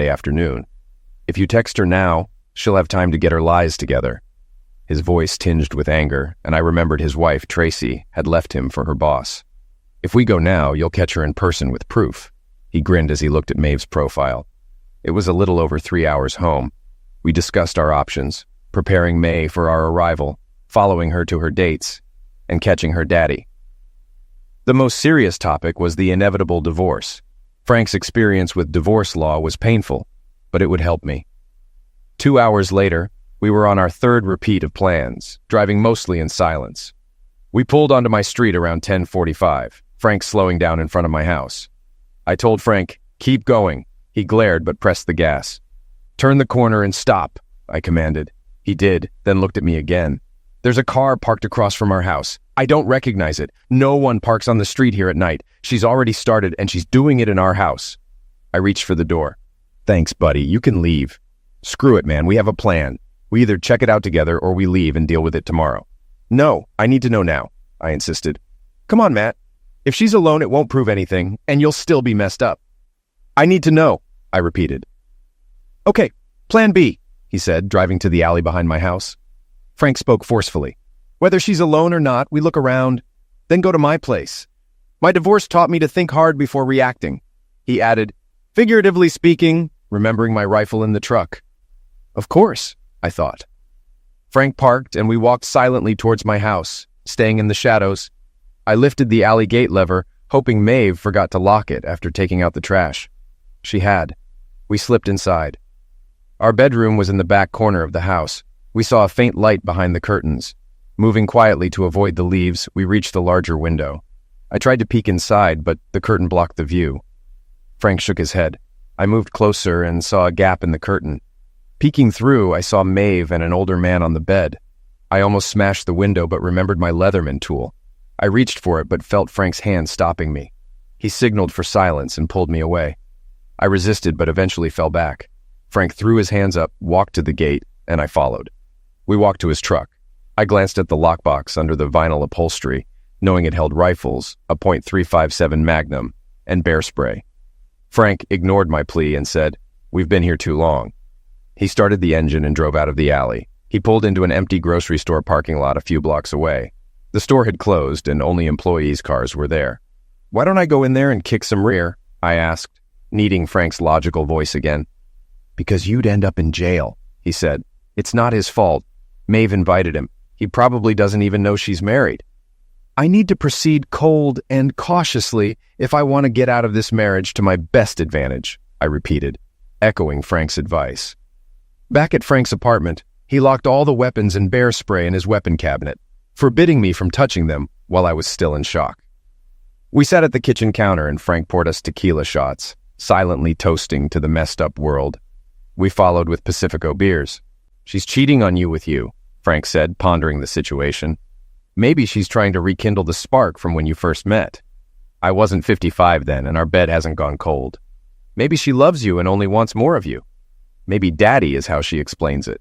afternoon. If you text her now, she'll have time to get her lies together. His voice tinged with anger, and I remembered his wife, Tracy, had left him for her boss. If we go now, you'll catch her in person with proof. He grinned as he looked at Maeve's profile. It was a little over 3 hours home. We discussed our options, preparing Mae for our arrival, following her to her dates, and catching her daddy. The most serious topic was the inevitable divorce. Frank's experience with divorce law was painful, but it would help me. 2 hours later, we were on our third repeat of plans, driving mostly in silence. We pulled onto my street around 10:45, Frank slowing down in front of my house. I told Frank, "Keep going." He glared but pressed the gas. "Turn the corner and stop," I commanded. He did, then looked at me again. "There's a car parked across from our house. I don't recognize it. No one parks on the street here at night. She's already started, and she's doing it in our house." I reached for the door. "Thanks, buddy. You can leave." "Screw it, man. We have a plan. We either check it out together or we leave and deal with it tomorrow." "No, I need to know now," I insisted. "Come on, Matt. If she's alone, it won't prove anything, and you'll still be messed up." "I need to know," I repeated. "Okay, plan B," he said, driving to the alley behind my house. Frank spoke forcefully. "Whether she's alone or not, we look around, then go to my place. My divorce taught me to think hard before reacting." He added, "Figuratively speaking," remembering my rifle in the truck. Of course, I thought. Frank parked, and we walked silently towards my house, staying in the shadows. I lifted the alley gate lever, hoping Maeve forgot to lock it after taking out the trash. She had. We slipped inside. Our bedroom was in the back corner of the house. We saw a faint light behind the curtains. Moving quietly to avoid the leaves, we reached the larger window. I tried to peek inside, but the curtain blocked the view. Frank shook his head. I moved closer and saw a gap in the curtain. Peeking through, I saw Maeve and an older man on the bed. I almost smashed the window but remembered my Leatherman tool. I reached for it but felt Frank's hand stopping me. He signaled for silence and pulled me away. I resisted but eventually fell back. Frank threw his hands up, walked to the gate, and I followed. We walked to his truck. I glanced at the lockbox under the vinyl upholstery, knowing it held rifles, a .357 Magnum, and bear spray. Frank ignored my plea and said, "We've been here too long." He started the engine and drove out of the alley. He pulled into an empty grocery store parking lot a few blocks away. The store had closed and only employees' cars were there. "Why don't I go in there and kick some rear?" I asked, needing Frank's logical voice again. "Because you'd end up in jail," he said. "It's not his fault. Maeve invited him. He probably doesn't even know she's married." "I need to proceed cold and cautiously if I want to get out of this marriage to my best advantage," I repeated, echoing Frank's advice. Back at Frank's apartment, he locked all the weapons and bear spray in his weapon cabinet, forbidding me from touching them while I was still in shock. We sat at the kitchen counter and Frank poured us tequila shots, silently toasting to the messed up world. We followed with Pacifico beers. "She's cheating on you with you," Frank said, pondering the situation. "Maybe she's trying to rekindle the spark from when you first met. I wasn't 55 then, and our bed hasn't gone cold. Maybe she loves you and only wants more of you. Maybe daddy is how she explains it."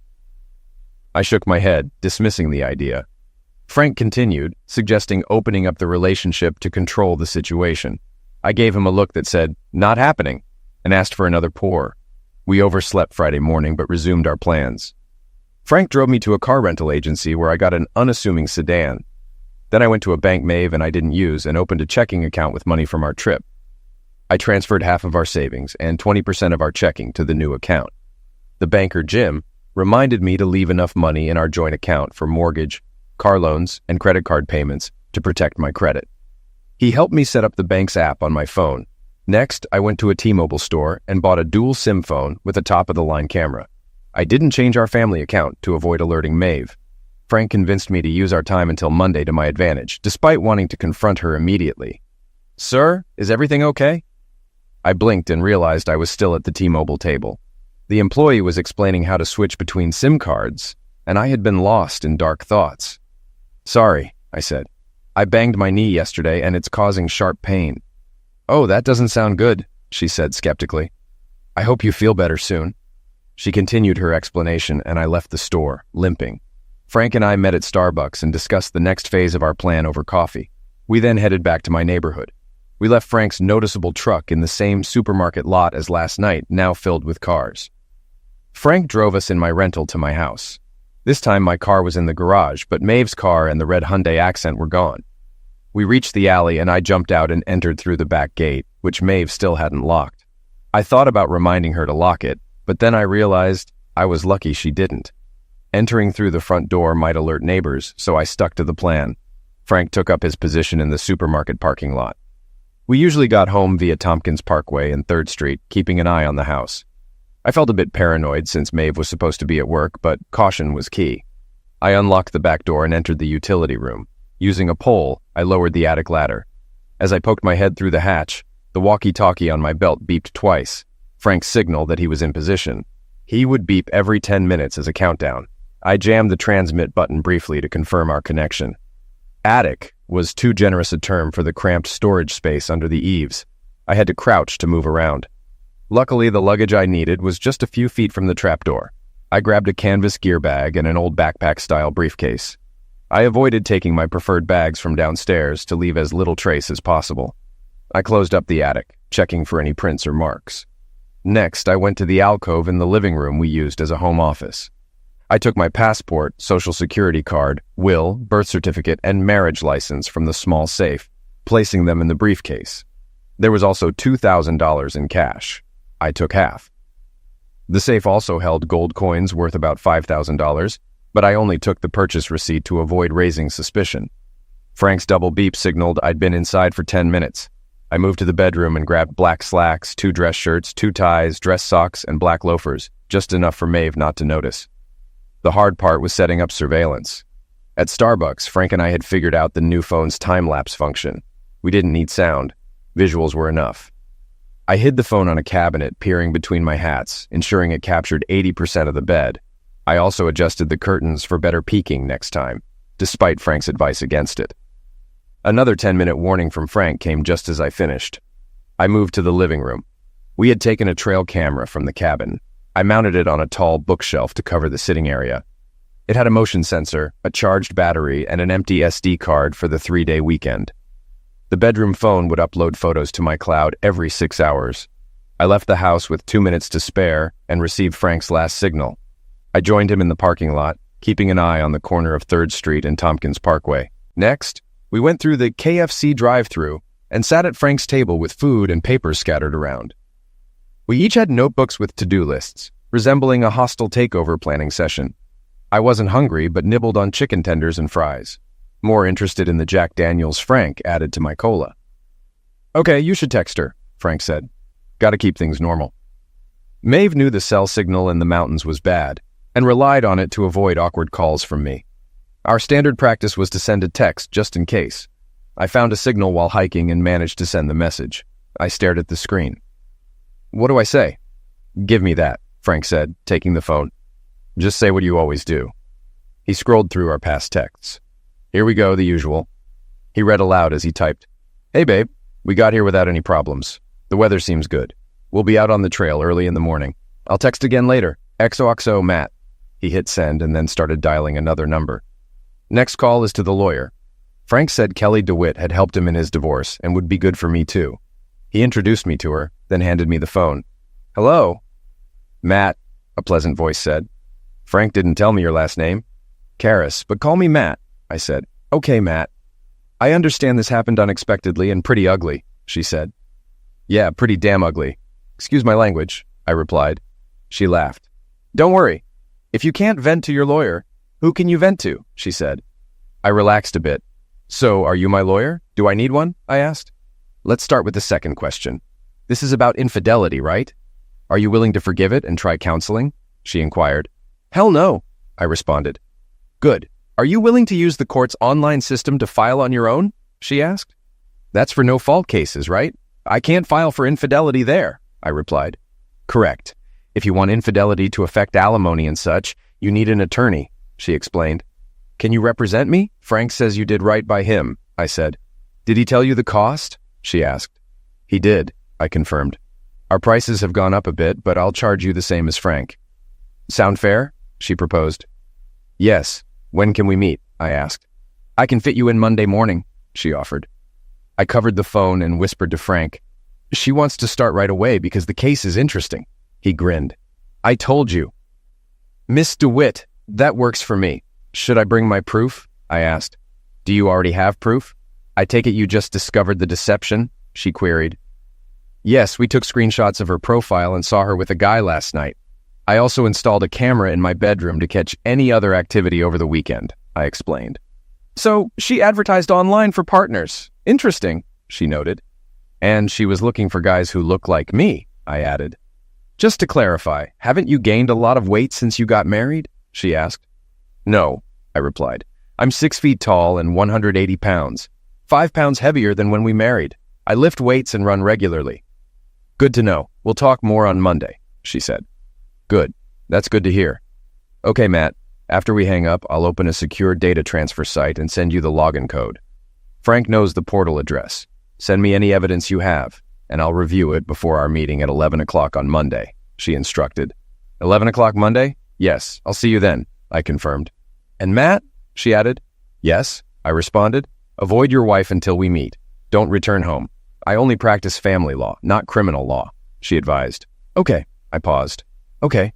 I shook my head, dismissing the idea. Frank continued, suggesting opening up the relationship to control the situation. I gave him a look that said, "Not happening," and asked for another pour. We overslept Friday morning but resumed our plans. Frank drove me to a car rental agency where I got an unassuming sedan. Then I went to a bank Maeve and I didn't use and opened a checking account with money from our trip. I transferred half of our savings and 20% of our checking to the new account. The banker, Jim, reminded me to leave enough money in our joint account for mortgage, car loans, and credit card payments to protect my credit. He helped me set up the bank's app on my phone. Next, I went to a T-Mobile store and bought a dual SIM phone with a top-of-the-line camera. I didn't change our family account to avoid alerting Maeve. Frank convinced me to use our time until Monday to my advantage, despite wanting to confront her immediately. "Sir, is everything okay?" I blinked and realized I was still at the T-Mobile table. The employee was explaining how to switch between SIM cards, and I had been lost in dark thoughts. "Sorry," I said. "I banged my knee yesterday and it's causing sharp pain." "Oh, that doesn't sound good," she said skeptically. "I hope you feel better soon." She continued her explanation and I left the store, limping. Frank and I met at Starbucks and discussed the next phase of our plan over coffee. We then headed back to my neighborhood. We left Frank's noticeable truck in the same supermarket lot as last night, now filled with cars. Frank drove us in my rental to my house. This time my car was in the garage, but Maeve's car and the red Hyundai Accent were gone. We reached the alley and I jumped out and entered through the back gate, which Maeve still hadn't locked. I thought about reminding her to lock it, but then I realized I was lucky she didn't. Entering through the front door might alert neighbors, so I stuck to the plan. Frank took up his position in the supermarket parking lot. We usually got home via Tompkins Parkway and 3rd Street, keeping an eye on the house. I felt a bit paranoid since Maeve was supposed to be at work, but caution was key. I unlocked the back door and entered the utility room. Using a pole, I lowered the attic ladder. As I poked my head through the hatch, the walkie-talkie on my belt beeped twice. Frank signaled that he was in position. He would beep every 10 minutes as a countdown. I jammed the transmit button briefly to confirm our connection. Attic was too generous a term for the cramped storage space under the eaves. I had to crouch to move around. Luckily, the luggage I needed was just a few feet from the trapdoor. I grabbed a canvas gear bag and an old backpack-style briefcase. I avoided taking my preferred bags from downstairs to leave as little trace as possible. I closed up the attic, checking for any prints or marks. Next, I went to the alcove in the living room we used as a home office. I took my passport, social security card, will, birth certificate, and marriage license from the small safe, placing them in the briefcase. There was also $2,000 in cash. I took half. The safe also held gold coins worth about $5,000, but I only took the purchase receipt to avoid raising suspicion. Frank's double beep signaled I'd been inside for 10 minutes. I moved to the bedroom and grabbed black slacks, 2 dress shirts, 2 ties, dress socks, and black loafers, just enough for Maeve not to notice. The hard part was setting up surveillance. At Starbucks, Frank and I had figured out the new phone's time-lapse function. We didn't need sound. Visuals were enough. I hid the phone on a cabinet, peering between my hats, ensuring it captured 80% of the bed. I also adjusted the curtains for better peeking next time, despite Frank's advice against it. Another 10-minute warning from Frank came just as I finished. I moved to the living room. We had taken a trail camera from the cabin. I mounted it on a tall bookshelf to cover the sitting area. It had a motion sensor, a charged battery, and an empty SD card for the 3-day weekend. The bedroom phone would upload photos to my cloud every 6 hours. I left the house with 2 minutes to spare and received Frank's last signal. I joined him in the parking lot, keeping an eye on the corner of 3rd Street and Tompkins Parkway. Next, we went through the KFC drive-thru and sat at Frank's table with food and papers scattered around. We each had notebooks with to-do lists, resembling a hostile takeover planning session. I wasn't hungry, but nibbled on chicken tenders and fries. More interested in the Jack Daniels Frank added to my cola. "Okay, you should text her," Frank said. "Gotta keep things normal." Maeve knew the cell signal in the mountains was bad, and relied on it to avoid awkward calls from me. Our standard practice was to send a text just in case. I found a signal while hiking and managed to send the message. I stared at the screen. "What do I say?" "Give me that," Frank said, taking the phone. "Just say what you always do." He scrolled through our past texts. "Here we go, the usual." He read aloud as he typed, "Hey babe, we got here without any problems. The weather seems good. We'll be out on the trail early in the morning. I'll text again later. XOXO Matt." He hit send and then started dialing another number. "Next call is to the lawyer." Frank said Kelly DeWitt had helped him in his divorce and would be good for me too. He introduced me to her, then handed me the phone. "Hello?" "Matt," a pleasant voice said. "Frank didn't tell me your last name." "Karis, but call me Matt," I said. "Okay, Matt." "I understand this happened unexpectedly and pretty ugly," she said. "Yeah, pretty damn ugly. Excuse my language," I replied. She laughed. "Don't worry. If you can't vent to your lawyer, who can you vent to?" she said. I relaxed a bit. "So, are you my lawyer? Do I need one?" I asked. "Let's start with the second question. This is about infidelity, right? Are you willing to forgive it and try counseling?" she inquired. "Hell no," I responded. "Good. Are you willing to use the court's online system to file on your own?" she asked. "That's for no-fault cases, right? I can't file for infidelity there," I replied. "Correct. If you want infidelity to affect alimony and such, you need an attorney," she explained. "Can you represent me? Frank says you did right by him," I said. "Did he tell you the cost?" she asked. "He did," I confirmed. "Our prices have gone up a bit, but I'll charge you the same as Frank." "Sound fair?" she proposed. "Yes. When can we meet?" I asked. "I can fit you in Monday morning," she offered. I covered the phone and whispered to Frank, "She wants to start right away because the case is interesting." He grinned. "I told you." "Miss DeWitt, that works for me. Should I bring my proof?" I asked. "Do you already have proof? I take it you just discovered the deception?" she queried. "Yes, we took screenshots of her profile and saw her with a guy last night. I also installed a camera in my bedroom to catch any other activity over the weekend," I explained. "So she advertised online for partners. Interesting," she noted. "And she was looking for guys who look like me," I added. "Just to clarify, haven't you gained a lot of weight since you got married?" she asked. "No," I replied. "I'm 6 feet tall and 180 pounds, 5 pounds heavier than when we married. I lift weights and run regularly." "Good to know. We'll talk more on Monday," she said. "Good. That's good to hear. Okay, Matt. After we hang up, I'll open a secure data transfer site and send you the login code. Frank knows the portal address. Send me any evidence you have, and I'll review it before our meeting at 11 o'clock on Monday," she instructed. 11 o'clock Monday? Yes, I'll see you then, I confirmed. "And Matt?" she added. "Yes," I responded. "Avoid your wife until we meet. Don't return home. I only practice family law, not criminal law," she advised. "Okay," I paused. "Okay."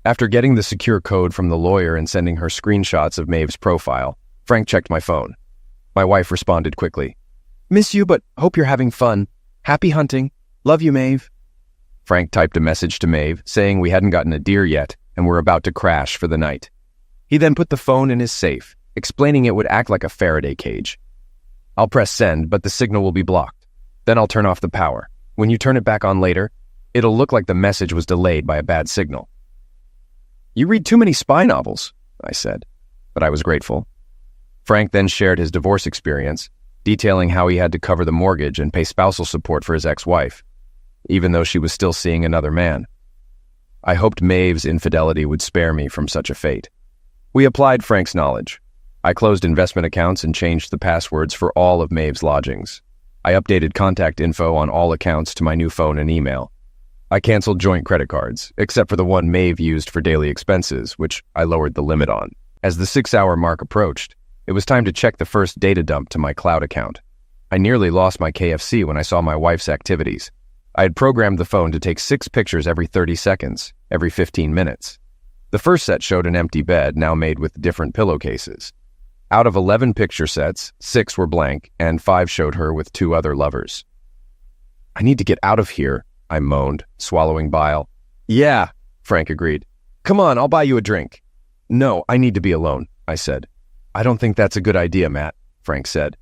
After getting the secure code from the lawyer and sending her screenshots of Maeve's profile, Frank checked my phone. My wife responded quickly. "Miss you, but hope you're having fun. Happy hunting. Love you, Maeve." Frank typed a message to Maeve saying we hadn't gotten a deer yet and were about to crash for the night. He then put the phone in his safe, explaining it would act like a Faraday cage. "I'll press send, but the signal will be blocked. Then I'll turn off the power. When you turn it back on later, it'll look like the message was delayed by a bad signal." "You read too many spy novels," I said, but I was grateful. Frank then shared his divorce experience, detailing how he had to cover the mortgage and pay spousal support for his ex-wife, even though she was still seeing another man. I hoped Maeve's infidelity would spare me from such a fate. We applied Frank's knowledge. I closed investment accounts and changed the passwords for all of Maeve's lodgings. I updated contact info on all accounts to my new phone and email. I canceled joint credit cards, except for the one Maeve used for daily expenses, which I lowered the limit on. As the 6-hour mark approached, it was time to check the first data dump to my cloud account. I nearly lost my KFC when I saw my wife's activities. I had programmed the phone to take 6 pictures every 30 seconds, every 15 minutes. The first set showed an empty bed, now made with different pillowcases. Out of 11 picture sets, 6 were blank, and 5 showed her with 2 other lovers. "I need to get out of here," I moaned, swallowing bile. "Yeah," Frank agreed. "Come on, I'll buy you a drink." "No, I need to be alone," I said. "I don't think that's a good idea, Matt," Frank said.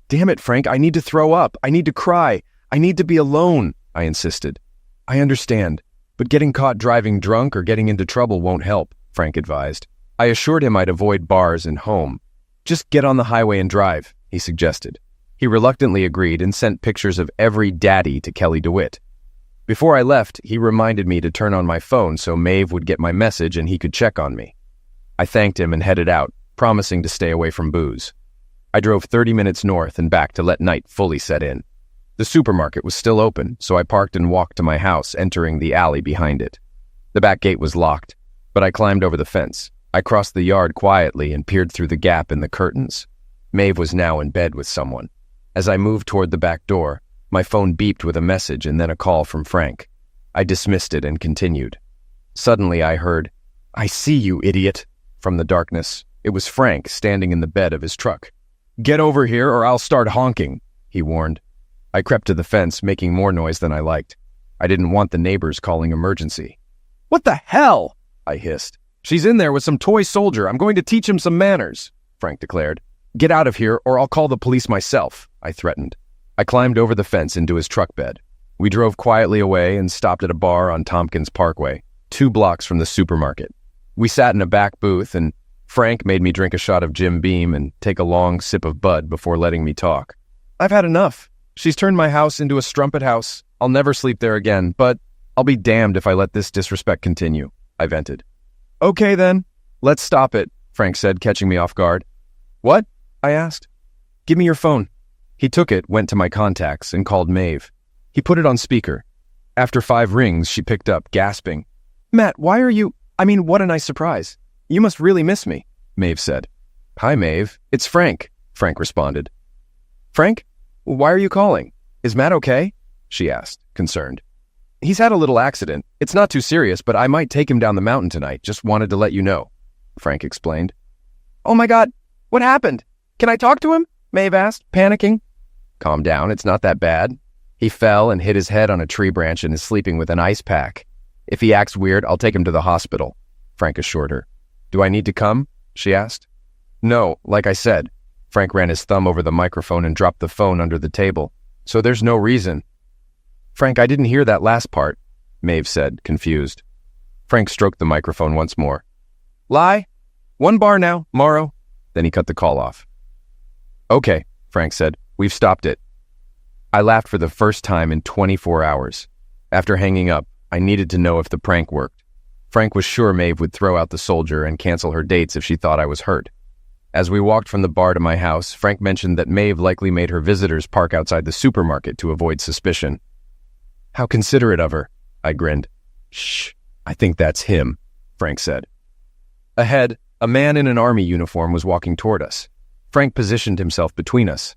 "Damn it, Frank, I need to throw up. I need to cry. I need to be alone," I insisted. "I understand, but getting caught driving drunk or getting into trouble won't help," Frank advised. I assured him I'd avoid bars and home. "Just get on the highway and drive," he suggested. He reluctantly agreed and sent pictures of every daddy to Kelly DeWitt. Before I left, he reminded me to turn on my phone so Maeve would get my message and he could check on me. I thanked him and headed out, promising to stay away from booze. I drove 30 minutes north and back to let night fully set in. The supermarket was still open, so I parked and walked to my house, entering the alley behind it. The back gate was locked, but I climbed over the fence. I crossed the yard quietly and peered through the gap in the curtains. Maeve was now in bed with someone. As I moved toward the back door, my phone beeped with a message and then a call from Frank. I dismissed it and continued. Suddenly I heard, "I see you, idiot," from the darkness. It was Frank standing in the bed of his truck. "Get over here or I'll start honking," he warned. I crept to the fence, making more noise than I liked. I didn't want the neighbors calling emergency. "What the hell?" I hissed. "She's in there with some toy soldier. I'm going to teach him some manners," Frank declared. "Get out of here or I'll call the police myself," I threatened. I climbed over the fence into his truck bed. We drove quietly away and stopped at a bar on Tompkins Parkway, 2 blocks from the supermarket. We sat in a back booth and Frank made me drink a shot of Jim Beam and take a long sip of Bud before letting me talk. "I've had enough. She's turned my house into a strumpet house. I'll never sleep there again, but I'll be damned if I let this disrespect continue," I vented. "Okay then, let's stop it," Frank said, catching me off guard. "What?" I asked. "Give me your phone." He took it, went to my contacts, and called Maeve. He put it on speaker. After 5 rings, she picked up, gasping. "Matt, why are you— what a nice surprise. You must really miss me," Maeve said. "Hi, Maeve. It's Frank," Frank responded. "Frank? Why are you calling? Is Matt okay? She asked, concerned. He's had a little accident. It's not too serious, but I might take him down the mountain tonight. Just wanted to let you know, Frank explained. Oh my God, what happened? Can I talk to him? Maeve asked, panicking. Calm down, it's not that bad. He fell and hit his head on a tree branch and is sleeping with an ice pack. If he acts weird, I'll take him to the hospital, Frank assured her. Do I need to come? She asked. No, like I said. Frank ran his thumb over the microphone and dropped the phone under the table. So there's no reason. Frank, I didn't hear that last part, Maeve said, confused. Frank stroked the microphone once more. Lie? 1 bar now, Morrow. Then he cut the call off. Okay, Frank said. We've stopped it. I laughed for the first time in 24 hours. After hanging up, I needed to know if the prank worked. Frank was sure Maeve would throw out the soldier and cancel her dates if she thought I was hurt. As we walked from the bar to my house, Frank mentioned that Maeve likely made her visitors park outside the supermarket to avoid suspicion. How considerate of her, I grinned. Shh, I think that's him, Frank said. Ahead, a man in an army uniform was walking toward us. Frank positioned himself between us.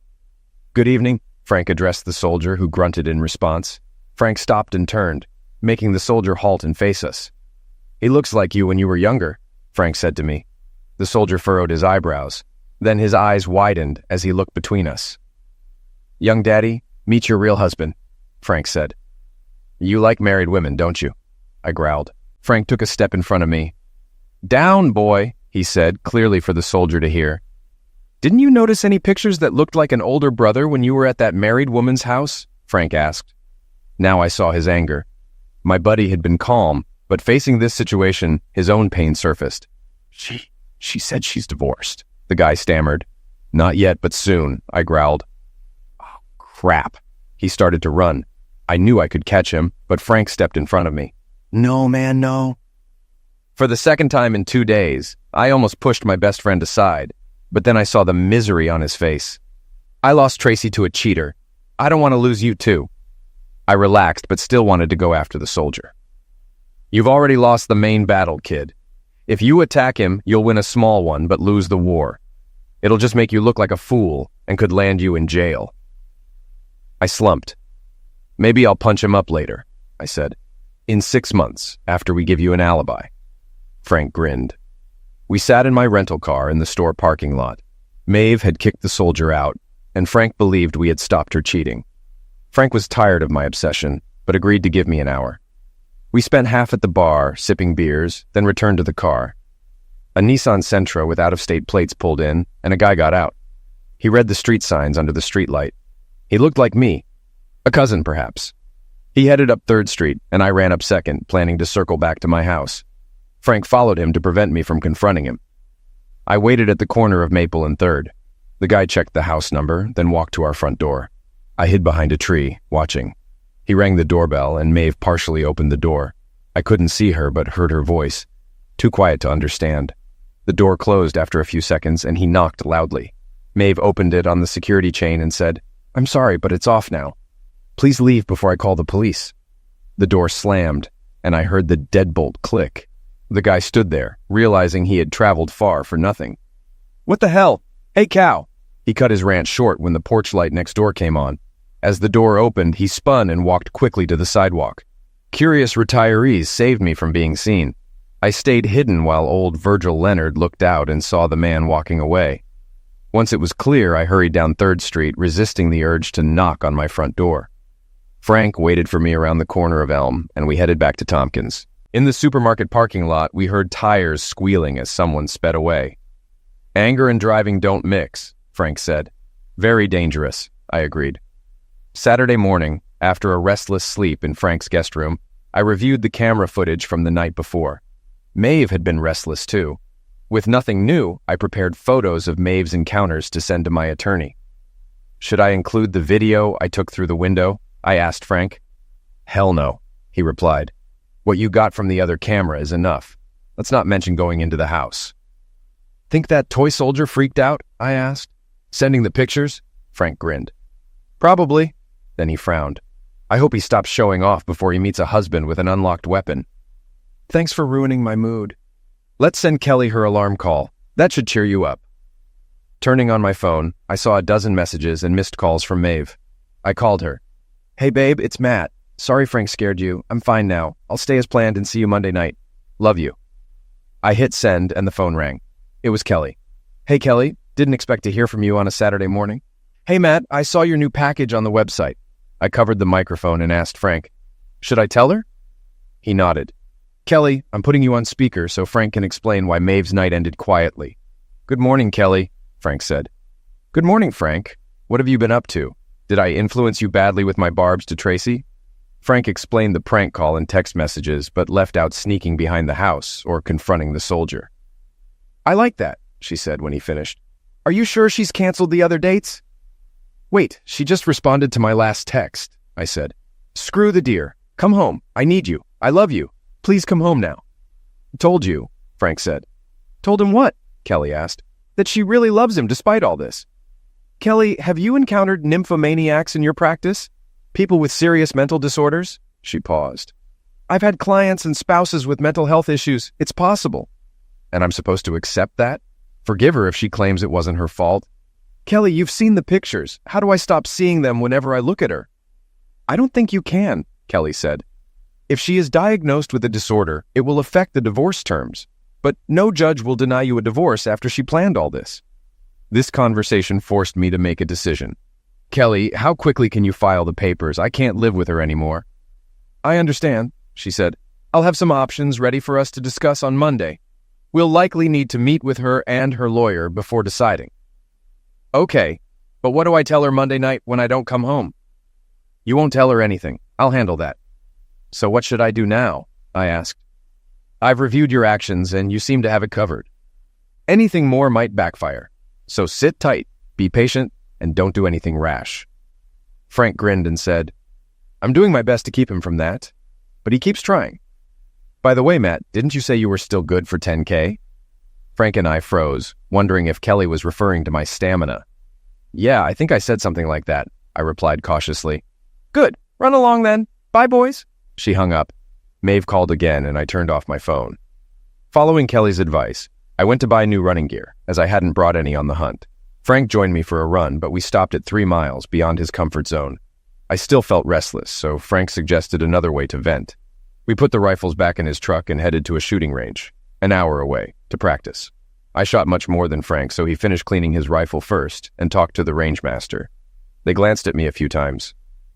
Good evening, Frank addressed the soldier, who grunted in response. Frank stopped and turned, making the soldier halt and face us. He looks like you when you were younger, Frank said to me. The soldier furrowed his eyebrows. Then his eyes widened as he looked between us. Young daddy, meet your real husband, Frank said. You like married women, don't you? I growled. Frank took a step in front of me. Down, boy, he said, clearly for the soldier to hear. Didn't you notice any pictures that looked like an older brother when you were at that married woman's house? Frank asked. Now I saw his anger. My buddy had been calm, but facing this situation, his own pain surfaced. She said she's divorced, the guy stammered. Not yet, but soon, I growled. Oh, crap. He started to run. I knew I could catch him, but Frank stepped in front of me. No, man, no. For the second time in 2 days, I almost pushed my best friend aside, but then I saw the misery on his face. I lost Tracy to a cheater. I don't want to lose you too. I relaxed, but still wanted to go after the soldier. You've already lost the main battle, kid. If you attack him, you'll win a small one, but lose the war. It'll just make you look like a fool and could land you in jail. I slumped. Maybe I'll punch him up later, I said. In 6 months, after we give you an alibi. Frank grinned. We sat in my rental car in the store parking lot. Maeve had kicked the soldier out, and Frank believed we had stopped her cheating. Frank was tired of my obsession, but agreed to give me an hour. We spent half at the bar, sipping beers, then returned to the car. A Nissan Sentra with out-of-state plates pulled in, and a guy got out. He read the street signs under the streetlight. He looked like me. A cousin, perhaps. He headed up 3rd Street, and I ran up 2nd, planning to circle back to my house. Frank followed him to prevent me from confronting him. I waited at the corner of Maple and 3rd. The guy checked the house number, then walked to our front door. I hid behind a tree, watching. He rang the doorbell, and Maeve partially opened the door. I couldn't see her, but heard her voice. Too quiet to understand. The door closed after a few seconds, and he knocked loudly. Maeve opened it on the security chain and said, I'm sorry, but it's off now. Please leave before I call the police. The door slammed, and I heard the deadbolt click. The guy stood there, realizing he had traveled far for nothing. What the hell? Hey, cow! He cut his rant short when the porch light next door came on. As the door opened, he spun and walked quickly to the sidewalk. Curious retirees saved me from being seen. I stayed hidden while old Virgil Leonard looked out and saw the man walking away. Once it was clear, I hurried down 3rd Street, resisting the urge to knock on my front door. Frank waited for me around the corner of Elm, and we headed back to Tompkins. In the supermarket parking lot, we heard tires squealing as someone sped away. Anger and driving don't mix, Frank said. Very dangerous, I agreed. Saturday morning, after a restless sleep in Frank's guest room, I reviewed the camera footage from the night before. Maeve had been restless too. With nothing new, I prepared photos of Maeve's encounters to send to my attorney. Should I include the video I took through the window? I asked Frank. Hell no, he replied. What you got from the other camera is enough. Let's not mention going into the house. Think that toy soldier freaked out? I asked. Sending the pictures? Frank grinned. Probably. Then he frowned. I hope he stops showing off before he meets a husband with an unlocked weapon. Thanks for ruining my mood. Let's send Kelly her alarm call. That should cheer you up. Turning on my phone, I saw a dozen messages and missed calls from Maeve. I called her. Hey babe, it's Matt. Sorry Frank scared you. I'm fine now. I'll stay as planned and see you Monday night. Love you. I hit send and the phone rang. It was Kelly. Hey Kelly, didn't expect to hear from you on a Saturday morning. Hey Matt, I saw your new package on the website. I covered the microphone and asked Frank, should I tell her? He nodded. Kelly, I'm putting you on speaker so Frank can explain why Maeve's night ended quietly. Good morning, Kelly, Frank said. Good morning, Frank. What have you been up to? Did I influence you badly with my barbs to Tracy? Frank explained the prank call in text messages, but left out sneaking behind the house or confronting the soldier. I like that, she said when he finished. Are you sure she's canceled the other dates? Wait, she just responded to my last text, I said. Screw the deer. Come home. I need you. I love you. Please come home now. Told you, Frank said. Told him what? Kelly asked. That she really loves him despite all this. Kelly, have you encountered nymphomaniacs in your practice? People with serious mental disorders? She paused. I've had clients and spouses with mental health issues. It's possible. And I'm supposed to accept that? Forgive her if she claims it wasn't her fault. Kelly, you've seen the pictures. How do I stop seeing them whenever I look at her? I don't think you can, Kelly said. If she is diagnosed with a disorder, it will affect the divorce terms. But no judge will deny you a divorce after she planned all this. This conversation forced me to make a decision. Kelly, how quickly can you file the papers? I can't live with her anymore. I understand, she said. I'll have some options ready for us to discuss on Monday. We'll likely need to meet with her and her lawyer before deciding. Okay, but what do I tell her Monday night when I don't come home? You won't tell her anything. I'll handle that. So what should I do now? I asked. I've reviewed your actions and you seem to have it covered. Anything more might backfire. So sit tight, be patient, and don't do anything rash. Frank grinned and said, I'm doing my best to keep him from that, but he keeps trying. By the way, Matt, didn't you say you were still good for 10K? Frank and I froze, wondering if Kelly was referring to my stamina. Yeah, I think I said something like that, I replied cautiously. Good, run along then. Bye, boys. She hung up. Maeve called again and I turned off my phone. Following Kelly's advice, I went to buy new running gear, as I hadn't brought any on the hunt. Frank joined me for a run, but we stopped at 3 miles beyond his comfort zone. I still felt restless, so Frank suggested another way to vent. We put the rifles back in his truck and headed to a shooting range, an hour away, to practice. I shot much more than Frank, so he finished cleaning his rifle first and talked to the rangemaster. They glanced at me a few times.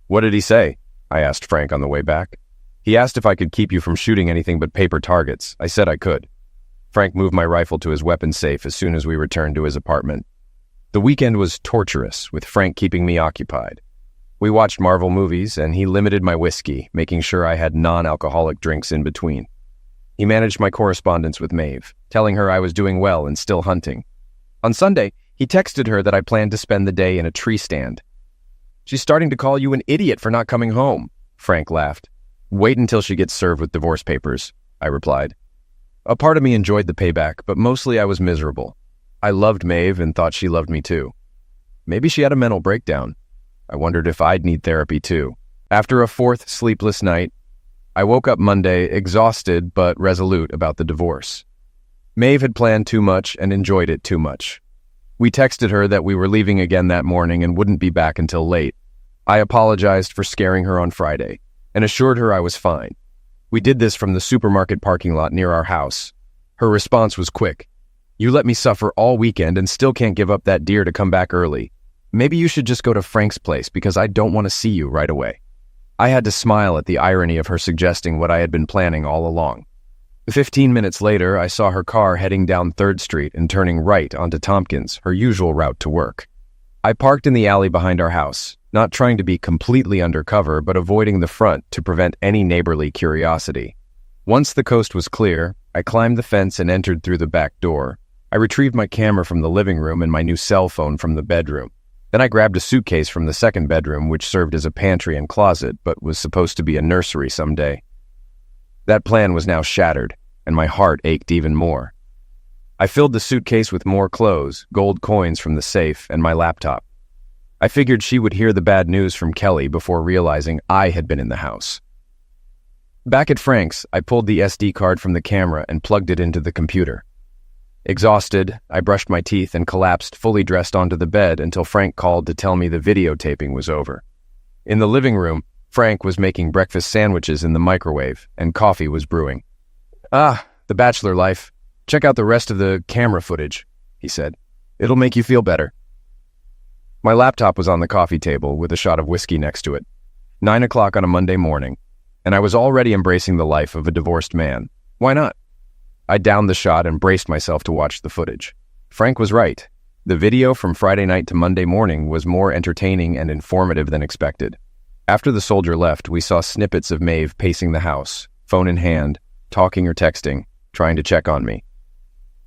What did he say? I asked Frank on the way back. He asked if I could keep you from shooting anything but paper targets. I said I could. Frank moved my rifle to his weapons safe as soon as we returned to his apartment. The weekend was torturous, with Frank keeping me occupied. We watched Marvel movies, and he limited my whiskey, making sure I had non-alcoholic drinks in between. He managed my correspondence with Maeve, telling her I was doing well and still hunting. On Sunday, he texted her that I planned to spend the day in a tree stand. She's starting to call you an idiot for not coming home, Frank laughed. Wait until she gets served with divorce papers, I replied. A part of me enjoyed the payback, but mostly I was miserable. I loved Maeve and thought she loved me too. Maybe she had a mental breakdown. I wondered if I'd need therapy too. After a 4th sleepless night, I woke up Monday exhausted but resolute about the divorce. Maeve had planned too much and enjoyed it too much. We texted her that we were leaving again that morning and wouldn't be back until late. I apologized for scaring her on Friday and assured her I was fine. We did this from the supermarket parking lot near our house. Her response was quick. You let me suffer all weekend and still can't give up that deer to come back early. Maybe you should just go to Frank's place because I don't want to see you right away. I had to smile at the irony of her suggesting what I had been planning all along. 15 minutes later, I saw her car heading down 3rd Street and turning right onto Tompkins, her usual route to work. I parked in the alley behind our house, not trying to be completely undercover, but avoiding the front to prevent any neighborly curiosity. Once the coast was clear, I climbed the fence and entered through the back door. I retrieved my camera from the living room and my new cell phone from the bedroom. Then I grabbed a suitcase from the 2nd bedroom, which served as a pantry and closet, but was supposed to be a nursery someday. That plan was now shattered, and my heart ached even more. I filled the suitcase with more clothes, gold coins from the safe, and my laptop. I figured she would hear the bad news from Kelly before realizing I had been in the house. Back at Frank's, I pulled the SD card from the camera and plugged it into the computer. Exhausted, I brushed my teeth and collapsed fully dressed onto the bed until Frank called to tell me the videotaping was over. In the living room, Frank was making breakfast sandwiches in the microwave, and coffee was brewing. "Ah, the bachelor life. Check out the rest of the camera footage," he said. "It'll make you feel better." My laptop was on the coffee table with a shot of whiskey next to it. 9 o'clock on a Monday morning, and I was already embracing the life of a divorced man. Why not? I downed the shot and braced myself to watch the footage. Frank was right. The video from Friday night to Monday morning was more entertaining and informative than expected. After the soldier left, we saw snippets of Maeve pacing the house, phone in hand, talking or texting, trying to check on me.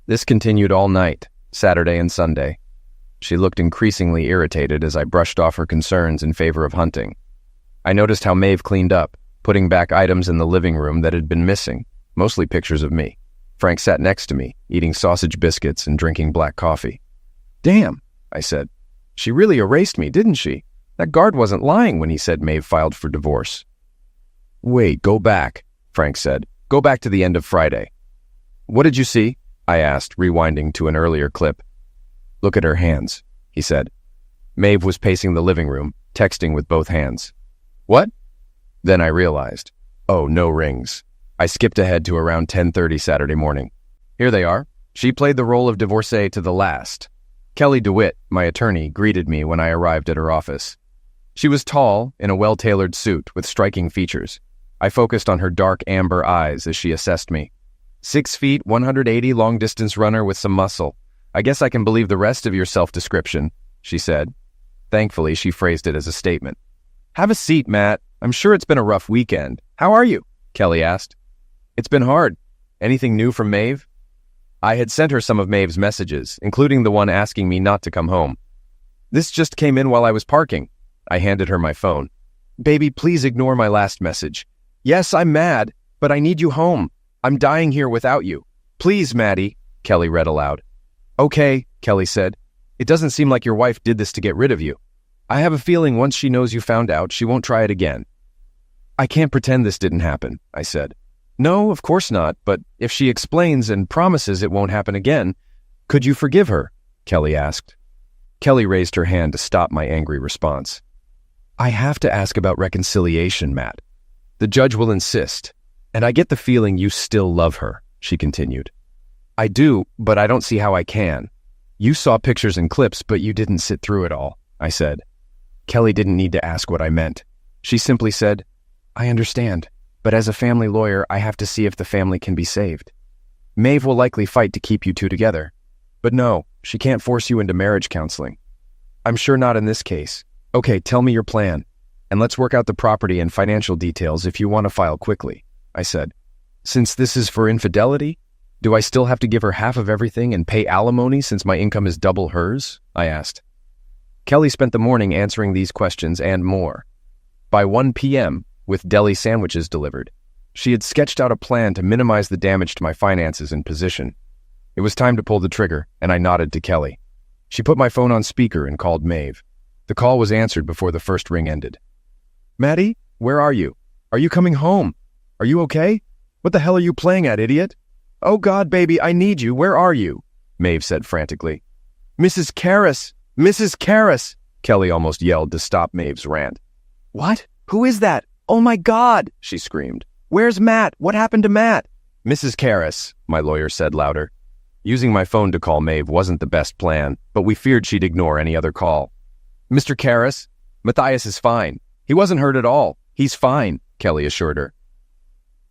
This continued all night, Saturday and Sunday. She looked increasingly irritated as I brushed off her concerns in favor of hunting. I noticed how Maeve cleaned up, putting back items in the living room that had been missing, mostly pictures of me. Frank sat next to me, eating sausage biscuits and drinking black coffee. "Damn," I said. "She really erased me, didn't she? That guard wasn't lying when he said Maeve filed for divorce." "Wait, go back," Frank said. "Go back to the end of Friday." "What did you see?" I asked, rewinding to an earlier clip. "Look at her hands," he said. Maeve was pacing the living room, texting with both hands. "What?" Then I realized. Oh, no rings. I skipped ahead to around 10:30 Saturday morning. Here they are. She played the role of divorcee to the last. Kelly DeWitt, my attorney, greeted me when I arrived at her office. She was tall, in a well-tailored suit with striking features. I focused on her dark amber eyes as she assessed me. 6 feet, 180 long-distance runner with some muscle. "I guess I can believe the rest of your self-description," she said. Thankfully, she phrased it as a statement. "Have a seat, Matt. I'm sure it's been a rough weekend. How are you?" Kelly asked. "It's been hard. Anything new from Maeve?" I had sent her some of Maeve's messages, including the one asking me not to come home. "This just came in while I was parking." I handed her my phone. "Baby, please ignore my last message. Yes, I'm mad, but I need you home. I'm dying here without you. Please, Maddie," Kelly read aloud. "Okay," Kelly said. "It doesn't seem like your wife did this to get rid of you. I have a feeling once she knows you found out, she won't try it again." "I can't pretend this didn't happen," I said. "No, of course not, but if she explains and promises it won't happen again, could you forgive her?" Kelly asked. Kelly raised her hand to stop my angry response. "I have to ask about reconciliation, Matt. The judge will insist, and I get the feeling you still love her," she continued. "I do, but I don't see how I can. You saw pictures and clips, but you didn't sit through it all," I said. Kelly didn't need to ask what I meant. She simply said, "I understand, but as a family lawyer, I have to see if the family can be saved. Maeve will likely fight to keep you two together. But no, she can't force you into marriage counseling. I'm sure not in this case. Okay, tell me your plan, and let's work out the property and financial details if you want to file quickly," I said. "Since this is for infidelity, do I still have to give her half of everything and pay alimony since my income is double hers?" I asked. Kelly spent the morning answering these questions and more. By 1 p.m., with deli sandwiches delivered, she had sketched out a plan to minimize the damage to my finances and position. It was time to pull the trigger, and I nodded to Kelly. She put my phone on speaker and called Maeve. The call was answered before the first ring ended. "Maddie, where are you? Are you coming home? Are you okay? What the hell are you playing at, idiot? Oh God, baby, I need you. Where are you?" Maeve said frantically. "Mrs. Karras! Mrs. Karras!" Kelly almost yelled to stop Maeve's rant. "What? Who is that? Oh my God!" she screamed. "Where's Matt? What happened to Matt?" "Mrs. Karras," my lawyer said louder. Using my phone to call Maeve wasn't the best plan, but we feared she'd ignore any other call. "Mr. Karras, Matthias is fine. He wasn't hurt at all. He's fine," Kelly assured her.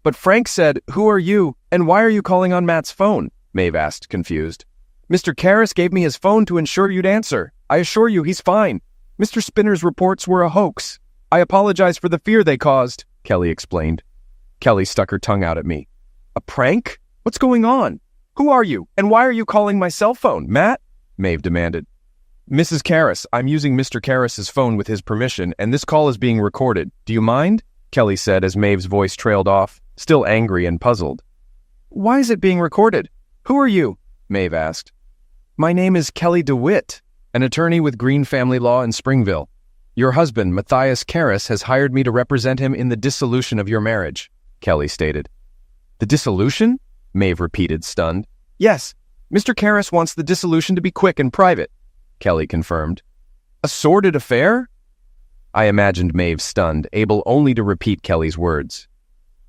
"But Frank said, 'Who are you, and why are you calling on Matt's phone?'" Maeve asked, confused. "Mr. Karras gave me his phone to ensure you'd answer. I assure you he's fine. Mr. Spinner's reports were a hoax. I apologize for the fear they caused," Kelly explained. Kelly stuck her tongue out at me. "A prank? What's going on? Who are you, and why are you calling my cell phone, Matt?" Maeve demanded. "Mrs. Karras, I'm using Mr. Karras's phone with his permission, and this call is being recorded. Do you mind?" Kelly said as Maeve's voice trailed off, still angry and puzzled. "Why is it being recorded? Who are you?" Maeve asked. "My name is Kelly DeWitt, an attorney with Green Family Law in Springville. Your husband, Matthias Karras, has hired me to represent him in the dissolution of your marriage," Kelly stated. "The dissolution?" Maeve repeated, stunned. "Yes, Mr. Karras wants the dissolution to be quick and private," Kelly confirmed. "A sordid affair?" I imagined Maeve stunned, able only to repeat Kelly's words.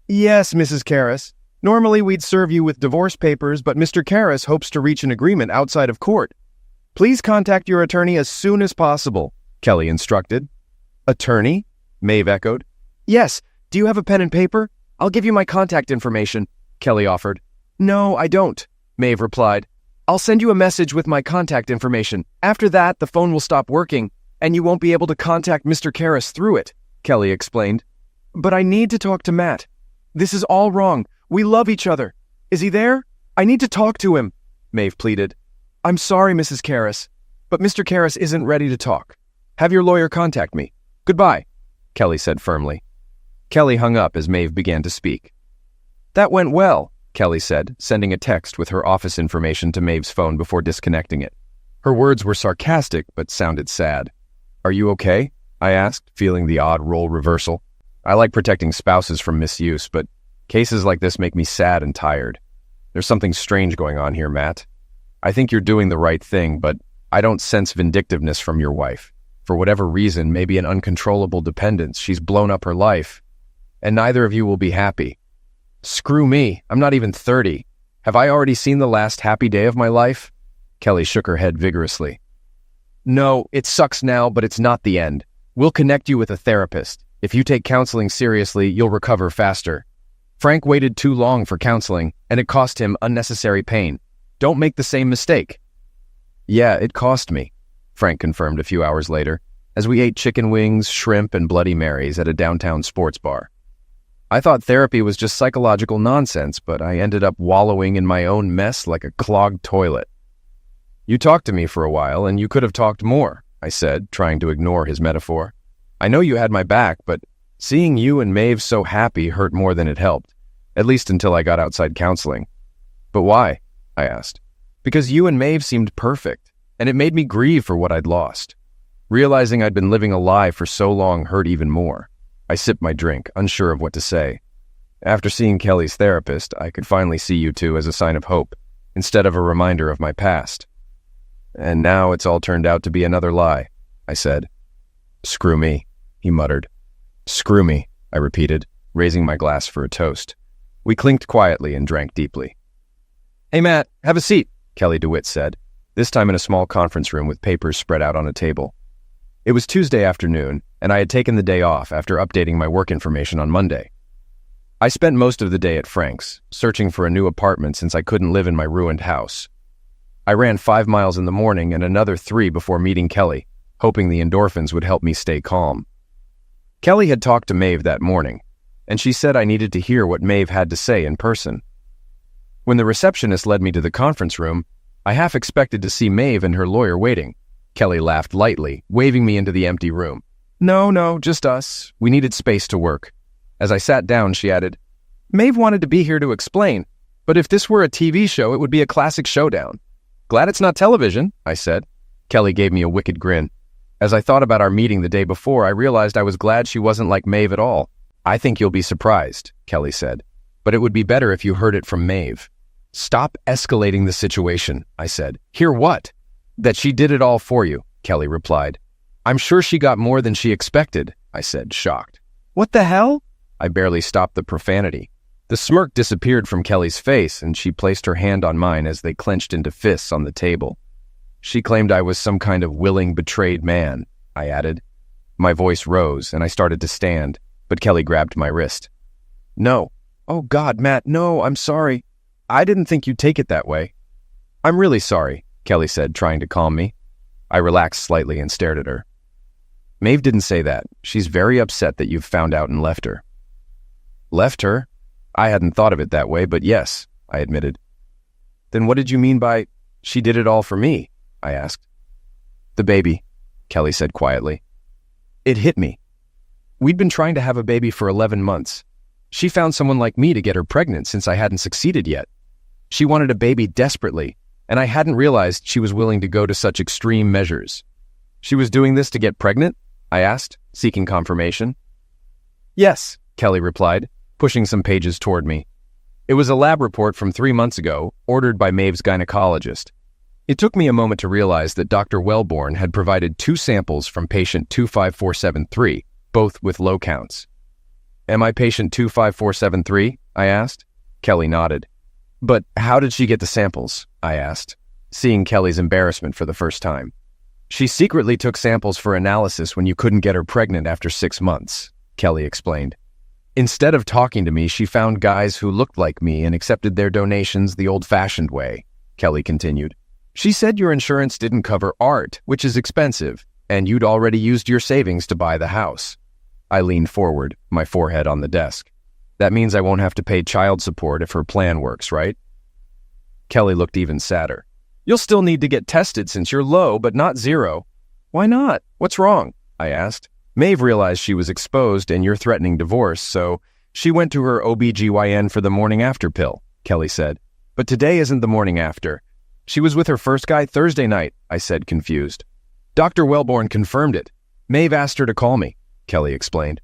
Yes, Mrs. Karras. Normally we'd serve you with divorce papers, but Mr. Karras hopes to reach an agreement outside of court. Please contact your attorney as soon as possible, Kelly instructed. Attorney? Maeve echoed. Yes. Do you have a pen and paper? I'll give you my contact information, Kelly offered. No, I don't, Maeve replied. I'll send you a message with my contact information. After that, the phone will stop working, and you won't be able to contact Mr. Karras through it, Kelly explained. But I need to talk to Matt. This is all wrong. We love each other. Is he there? I need to talk to him, Maeve pleaded. I'm sorry, Mrs. Karras, but Mr. Karras isn't ready to talk. Have your lawyer contact me. Goodbye, Kelly said firmly. Kelly hung up as Maeve began to speak. That went well, Kelly said, sending a text with her office information to Maeve's phone before disconnecting it. Her words were sarcastic, but sounded sad. Are you okay? I asked, feeling the odd role reversal. I like protecting spouses from misuse, but cases like this make me sad and tired. There's something strange going on here, Matt. I think you're doing the right thing, but I don't sense vindictiveness from your wife. For whatever reason, maybe an uncontrollable dependence, she's blown up her life. And neither of you will be happy. Screw me, I'm not even 30. Have I already seen the last happy day of my life? Kelly shook her head vigorously. No, it sucks now, but it's not the end. We'll connect you with a therapist. If you take counseling seriously, you'll recover faster. Frank waited too long for counseling, and it cost him unnecessary pain. Don't make the same mistake. Yeah, it cost me, Frank confirmed a few hours later, as we ate chicken wings, shrimp, and Bloody Marys at a downtown sports bar. I thought therapy was just psychological nonsense, but I ended up wallowing in my own mess like a clogged toilet. You talked to me for a while, and you could have talked more, I said, trying to ignore his metaphor. I know you had my back, but seeing you and Maeve so happy hurt more than it helped, at least until I got outside counseling. But why? I asked. Because you and Maeve seemed perfect, and it made me grieve for what I'd lost. Realizing I'd been living a lie for so long hurt even more. I sipped my drink, unsure of what to say. After seeing Kelly's therapist, I could finally see you two as a sign of hope, instead of a reminder of my past. And now it's all turned out to be another lie, I said. Screw me, he muttered. Screw me, I repeated, raising my glass for a toast. We clinked quietly and drank deeply. Hey, Matt, have a seat, Kelly DeWitt said, this time in a small conference room with papers spread out on a table. It was Tuesday afternoon, and I had taken the day off after updating my work information on Monday. I spent most of the day at Frank's, searching for a new apartment since I couldn't live in my ruined house. I ran 5 miles in the morning and another 3 before meeting Kelly, hoping the endorphins would help me stay calm. Kelly had talked to Maeve that morning, and she said I needed to hear what Maeve had to say in person. When the receptionist led me to the conference room, I half expected to see Maeve and her lawyer waiting. Kelly laughed lightly, waving me into the empty room. No, just us. We needed space to work. As I sat down, she added, Maeve wanted to be here to explain, but if this were a TV show, it would be a classic showdown. Glad it's not television, I said. Kelly gave me a wicked grin. As I thought about our meeting the day before, I realized I was glad she wasn't like Maeve at all. I think you'll be surprised, Kelly said, but it would be better if you heard it from Maeve. Stop escalating the situation, I said. Hear what? That she did it all for you, Kelly replied. I'm sure she got more than she expected, I said, shocked. What the hell? I barely stopped the profanity. The smirk disappeared from Kelly's face, and she placed her hand on mine as they clenched into fists on the table. She claimed I was some kind of willing, betrayed man, I added. My voice rose, and I started to stand, but Kelly grabbed my wrist. No. Oh, God, Matt, no, I'm sorry. I didn't think you'd take it that way. I'm really sorry, Kelly said, trying to calm me. I relaxed slightly and stared at her. Maeve didn't say that. She's very upset that you've found out and left her. Left her? I hadn't thought of it that way, but yes, I admitted. Then what did you mean by, she did it all for me? I asked. The baby, Kelly said quietly. It hit me. We'd been trying to have a baby for 11 months. She found someone like me to get her pregnant since I hadn't succeeded yet. She wanted a baby desperately, and I hadn't realized she was willing to go to such extreme measures. She was doing this to get pregnant? I asked, seeking confirmation. Yes, Kelly replied, pushing some pages toward me. It was a lab report from 3 months ago, ordered by Maeve's gynecologist. It took me a moment to realize that Dr. Wellborn had provided 2 samples from patient 25473, both with low counts. "Am I patient 25473? I asked. Kelly nodded. "But how did she get the samples?" I asked, seeing Kelly's embarrassment for the first time. "She secretly took samples for analysis when you couldn't get her pregnant after 6 months, Kelly explained. "Instead of talking to me, she found guys who looked like me and accepted their donations the old-fashioned way," Kelly continued. "She said your insurance didn't cover art, which is expensive, and you'd already used your savings to buy the house." I leaned forward, my forehead on the desk. "That means I won't have to pay child support if her plan works, right?" Kelly looked even sadder. "You'll still need to get tested since you're low, but not zero." "Why not? What's wrong?" I asked. "Maeve realized she was exposed and you're threatening divorce, so she went to her OBGYN for the morning after pill," Kelly said. "But today isn't the morning after. She was with her first guy Thursday night," I said, confused. "Dr. Wellborn confirmed it. Maeve asked her to call me," Kelly explained.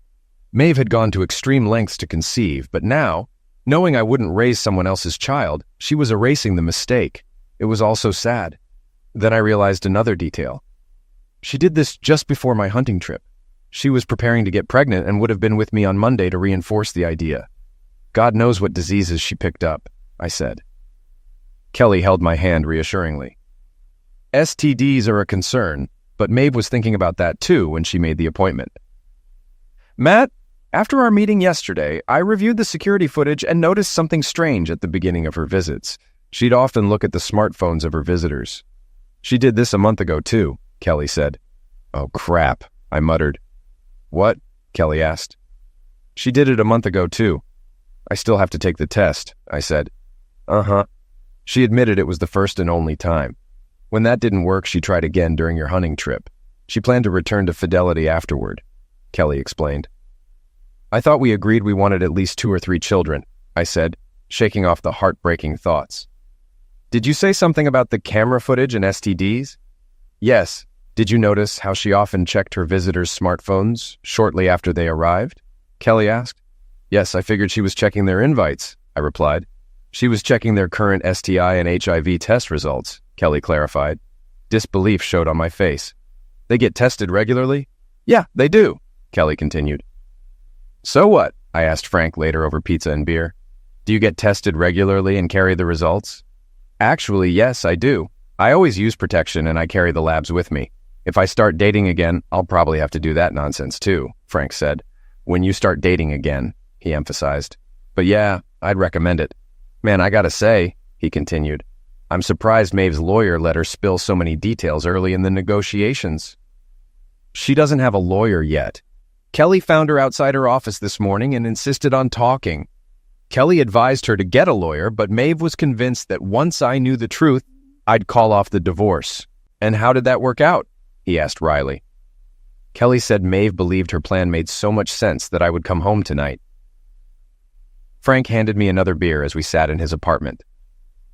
Maeve had gone to extreme lengths to conceive, but now, knowing I wouldn't raise someone else's child, she was erasing the mistake. It was all so sad. Then I realized another detail. She did this just before my hunting trip. She was preparing to get pregnant and would have been with me on Monday to reinforce the idea. "God knows what diseases she picked up," I said. Kelly held my hand reassuringly. "STDs are a concern, but Maeve was thinking about that too when she made the appointment." "Matt, after our meeting yesterday, I reviewed the security footage and noticed something strange at the beginning of her visits. She'd often look at the smartphones of her visitors." "She did this a month ago too," Kelly said. "Oh crap," I muttered. "What?" Kelly asked. "She did it a month ago too. I still have to take the test," I said. "Uh-huh." She admitted it was the first and only time. When that didn't work, she tried again during your hunting trip. She planned to return to Fidelity afterward, Kelly explained. "I thought we agreed we wanted at least 2 or 3 children," I said, shaking off the heartbreaking thoughts. "Did you say something about the camera footage and STDs?" "Yes. Did you notice how she often checked her visitors' smartphones shortly after they arrived?" Kelly asked. "Yes, I figured she was checking their invites," I replied. "She was checking their current STI and HIV test results," Kelly clarified. Disbelief showed on my face. "They get tested regularly?" "Yeah, they do," Kelly continued. "So what?" I asked Frank later over pizza and beer. "Do you get tested regularly and carry the results?" "Actually, yes, I do. I always use protection and I carry the labs with me. If I start dating again, I'll probably have to do that nonsense too," Frank said. "When you start dating again," he emphasized. "But yeah, I'd recommend it. Man, I gotta say," he continued, "I'm surprised Maeve's lawyer let her spill so many details early in the negotiations." "She doesn't have a lawyer yet. Kelly found her outside her office this morning and insisted on talking. Kelly advised her to get a lawyer, but Maeve was convinced that once I knew the truth, I'd call off the divorce." "And how did that work out?" he asked wryly. Kelly said Maeve believed her plan made so much sense that I would come home tonight. Frank handed me another beer as we sat in his apartment.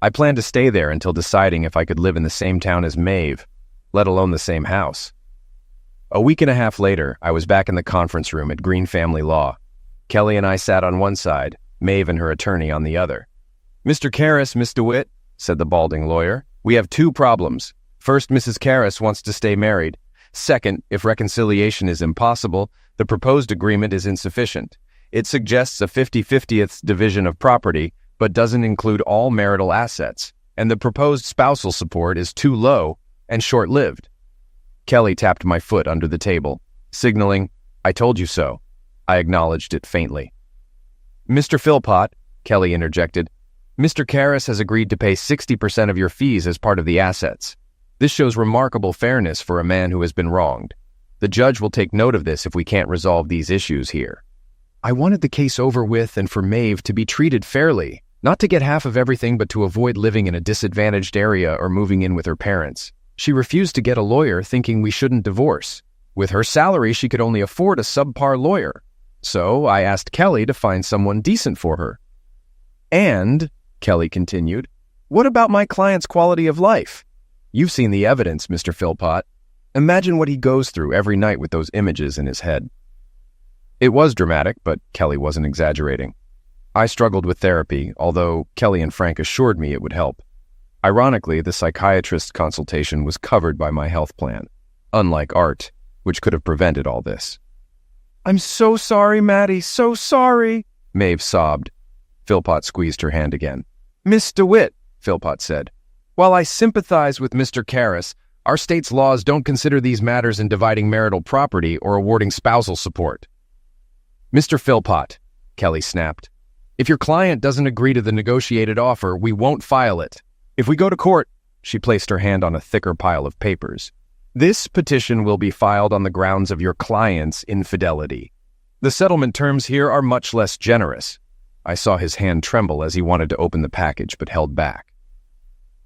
I planned to stay there until deciding if I could live in the same town as Maeve, let alone the same house. A week and a half later, I was back in the conference room at Green Family Law. Kelly and I sat on one side, Maeve and her attorney on the other. "Mr. Karras, Miss DeWitt," said the balding lawyer, "we have 2 problems. First, Mrs. Karras wants to stay married. Second, if reconciliation is impossible, the proposed agreement is insufficient. It suggests a 50/50th division of property, but doesn't include all marital assets, and the proposed spousal support is too low and short-lived." Kelly tapped my foot under the table, signaling, "I told you so." I acknowledged it faintly. "Mr. Philpott," Kelly interjected, "Mr. Karras has agreed to pay 60% of your fees as part of the assets. This shows remarkable fairness for a man who has been wronged. The judge will take note of this if we can't resolve these issues here." I wanted the case over with and for Maeve to be treated fairly, not to get half of everything but to avoid living in a disadvantaged area or moving in with her parents. She refused to get a lawyer, thinking we shouldn't divorce. With her salary, she could only afford a subpar lawyer. So I asked Kelly to find someone decent for her. "And," Kelly continued, "what about my client's quality of life? You've seen the evidence, Mr. Philpott. Imagine what he goes through every night with those images in his head." It was dramatic, but Kelly wasn't exaggerating. I struggled with therapy, although Kelly and Frank assured me it would help. Ironically, the psychiatrist's consultation was covered by my health plan, unlike Art, which could have prevented all this. I'm so sorry, Maddie, so sorry, Maeve sobbed. Philpott squeezed her hand again. Miss DeWitt, Philpott said, while I sympathize with Mr. Karras, our state's laws don't consider these matters in dividing marital property or awarding spousal support. Mr. Philpott, Kelly snapped, if your client doesn't agree to the negotiated offer, we won't file it. If we go to court, she placed her hand on a thicker pile of papers, this petition will be filed on the grounds of your client's infidelity. The settlement terms here are much less generous. I saw his hand tremble as he wanted to open the package, but held back.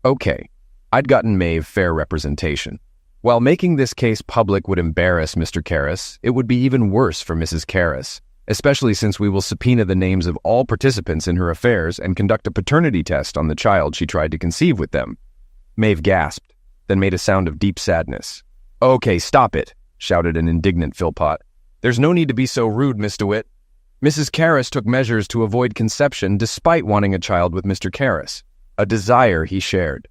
Okay, I'd gotten Maeve fair representation. While making this case public would embarrass Mr. Karras, it would be even worse for Mrs. Karras, especially since we will subpoena the names of all participants in her affairs and conduct a paternity test on the child she tried to conceive with them. Maeve gasped, then made a sound of deep sadness. Okay, stop it, shouted an indignant Philpott. There's no need to be so rude, Miss DeWitt. Mrs. Karras took measures to avoid conception despite wanting a child with Mr. Karras, a desire he shared.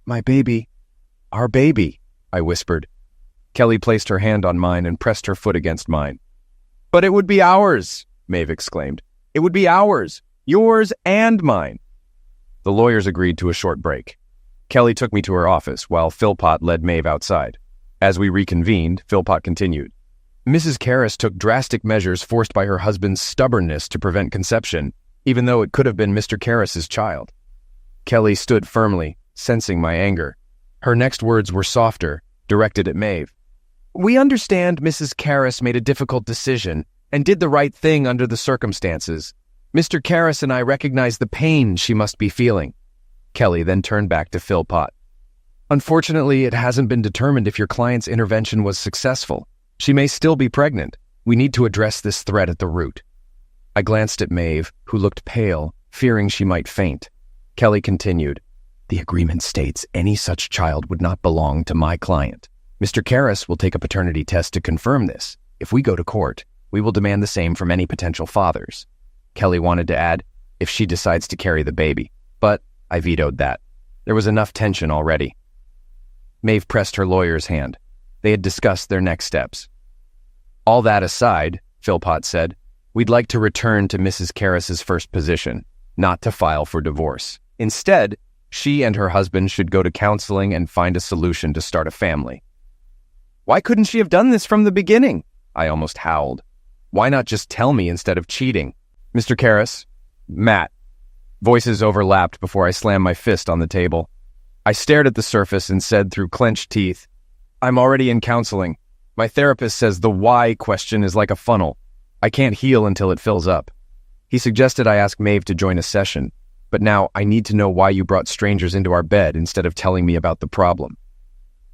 My baby, our baby, I whispered. Kelly placed her hand on mine and pressed her foot against mine. But it would be ours, Maeve exclaimed. It would be ours, yours and mine. The lawyers agreed to a short break. Kelly took me to her office while Philpott led Maeve outside. As we reconvened, Philpott continued. Mrs. Karras took drastic measures forced by her husband's stubbornness to prevent conception, even though it could have been Mr. Karras's child. Kelly stood firmly, sensing my anger. Her next words were softer, directed at Maeve. We understand Mrs. Karras made a difficult decision and did the right thing under the circumstances. Mr. Karras and I recognize the pain she must be feeling. Kelly then turned back to Philpott. Unfortunately, it hasn't been determined if your client's intervention was successful. She may still be pregnant. We need to address this threat at the root. I glanced at Maeve, who looked pale, fearing she might faint. Kelly continued. The agreement states any such child would not belong to my client. Mr. Karras will take a paternity test to confirm this. If we go to court, we will demand the same from any potential fathers. Kelly wanted to add, if she decides to carry the baby, but I vetoed that. There was enough tension already. Maeve pressed her lawyer's hand. They had discussed their next steps. All that aside, Philpott said, we'd like to return to Mrs. Karras's first position, not to file for divorce. Instead, she and her husband should go to counseling and find a solution to start a family. Why couldn't she have done this from the beginning? I almost howled. Why not just tell me instead of cheating? Mr. Karras? Matt. Voices overlapped before I slammed my fist on the table. I stared at the surface and said through clenched teeth, I'm already in counseling. My therapist says the why question is like a funnel. I can't heal until it fills up. He suggested I ask Maeve to join a session, but now I need to know why you brought strangers into our bed instead of telling me about the problem.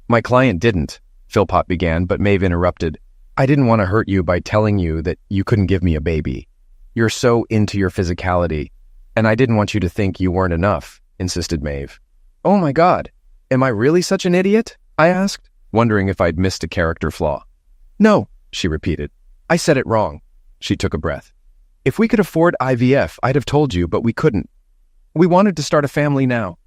My client didn't, Philpott began, but Maeve interrupted. I didn't want to hurt you by telling you that you couldn't give me a baby. You're so into your physicality, and I didn't want you to think you weren't enough, insisted Maeve. Oh my God, am I really such an idiot? I asked, wondering if I'd missed a character flaw. No, she repeated. I said it wrong. She took a breath. If we could afford IVF, I'd have told you, but we couldn't. We wanted to start a family now.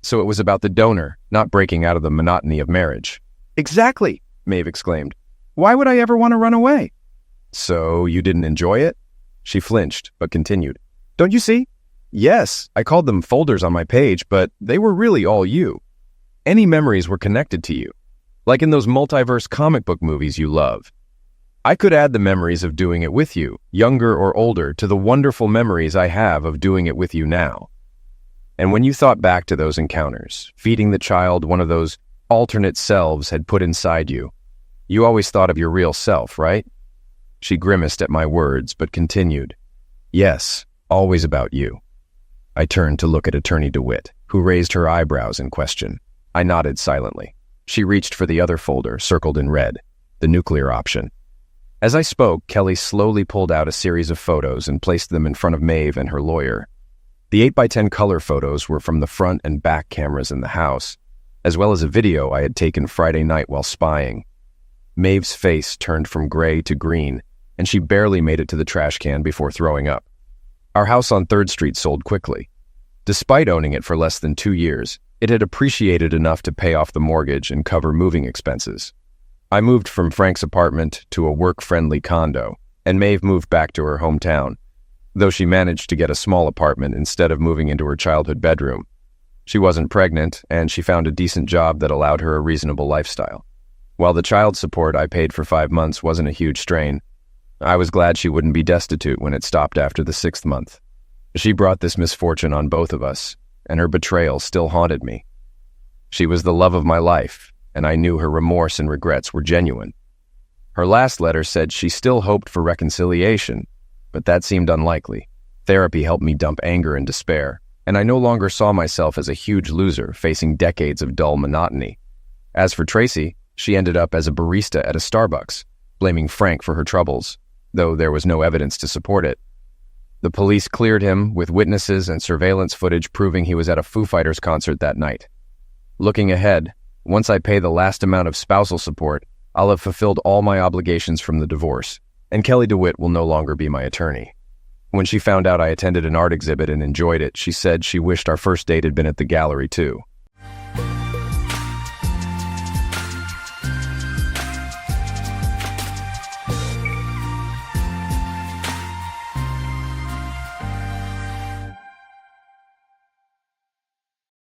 So it was about the donor, not breaking out of the monotony of marriage. Exactly, Maeve exclaimed. Why would I ever want to run away? So you didn't enjoy it? She flinched, but continued. Don't you see? Yes, I called them folders on my page, but they were really all you. Any memories were connected to you, like in those multiverse comic book movies you love. I could add the memories of doing it with you, younger or older, to the wonderful memories I have of doing it with you now. And when you thought back to those encounters, feeding the child one of those alternate selves had put inside you, you always thought of your real self, right? She grimaced at my words, but continued. Yes, always about you. I turned to look at Attorney DeWitt, who raised her eyebrows in question. I nodded silently. She reached for the other folder, circled in red, the nuclear option. As I spoke, Kelly slowly pulled out a series of photos and placed them in front of Maeve and her lawyer. The 8x10 color photos were from the front and back cameras in the house, as well as a video I had taken Friday night while spying. Maeve's face turned from gray to green, and she barely made it to the trash can before throwing up. Our house on 3rd Street sold quickly. Despite owning it for less than 2 years, it had appreciated enough to pay off the mortgage and cover moving expenses. I moved from Frank's apartment to a work-friendly condo, and Maeve moved back to her hometown, though she managed to get a small apartment instead of moving into her childhood bedroom. She wasn't pregnant, and she found a decent job that allowed her a reasonable lifestyle. While the child support I paid for 5 months wasn't a huge strain, I was glad she wouldn't be destitute when it stopped after the 6th month. She brought this misfortune on both of us, and her betrayal still haunted me. She was the love of my life, and I knew her remorse and regrets were genuine. Her last letter said she still hoped for reconciliation, but that seemed unlikely. Therapy helped me dump anger and despair, and I no longer saw myself as a huge loser facing decades of dull monotony. As for Tracy, she ended up as a barista at a Starbucks, blaming Frank for her troubles, though there was no evidence to support it. The police cleared him, with witnesses and surveillance footage proving he was at a Foo Fighters concert that night. Looking ahead, once I pay the last amount of spousal support, I'll have fulfilled all my obligations from the divorce, and Kelly DeWitt will no longer be my attorney. When she found out I attended an art exhibit and enjoyed it, she said she wished our first date had been at the gallery too.